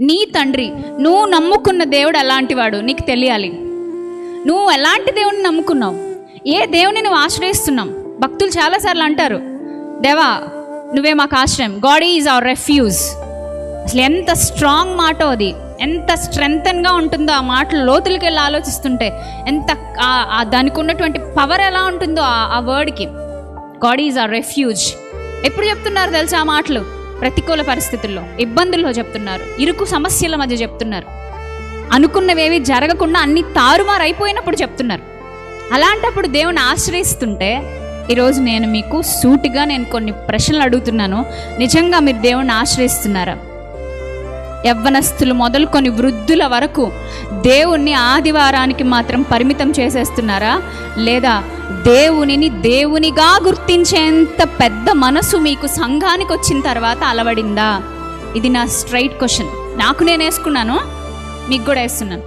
నీ తండ్రి, నువ్వు నమ్ముకున్న దేవుడు ఎలాంటివాడు నీకు తెలియాలి. నువ్వు ఎలాంటి దేవుడిని నమ్ముకున్నావు, ఏ దేవుని నువ్వు ఆశ్రయిస్తున్నావు. భక్తులు చాలాసార్లు అంటారు, దేవా నువ్వే మాకు ఆశ్రయం, గాడ్ ఈజ్ అవర్ రెఫ్యూజ్. అసలు ఎంత స్ట్రాంగ్ మాట అది, ఎంత స్ట్రెంగ్తన్గా ఉంటుందో ఆ మాటలు లోతులకి వెళ్ళి ఆలోచిస్తుంటే, ఎంత దానికి ఉన్నటువంటి పవర్ ఎలా ఉంటుందో ఆ వర్డ్కి. God is our refuge. ఎప్పుడు చెప్తున్నారు తెలుసా ఆ మాటలు? ప్రతికూల పరిస్థితుల్లో, ఇబ్బందుల్లో చెప్తున్నారు, ఇరుకు సమస్యల మధ్య చెప్తున్నారు, అనుకున్నవేవి జరగకుండా అన్ని తారుమారు అయిపోయినప్పుడు చెప్తున్నారు. అలాంటప్పుడు దేవుని ఆశ్రయిస్తుంటే, ఈరోజు నేను మీకు సూటిగా కొన్ని ప్రశ్నలు అడుగుతున్నాను. నిజంగా మీరు దేవుణ్ణి ఆశ్రయిస్తున్నారా? యవ్వనస్తులు మొదలుకొని వృద్ధుల వరకు దేవుణ్ణి ఆదివారానికి మాత్రం పరిమితం చేసేస్తున్నారా? లేదా దేవునిని దేవునిగా గుర్తించేంత పెద్ద మనసు మీకు సంఘానికి వచ్చిన తర్వాత అలవడిందా? ఇది నా స్ట్రైట్ క్వశ్చన్. నాకు నేను వేసుకున్నాను, మీకు కూడా వేస్తున్నాను.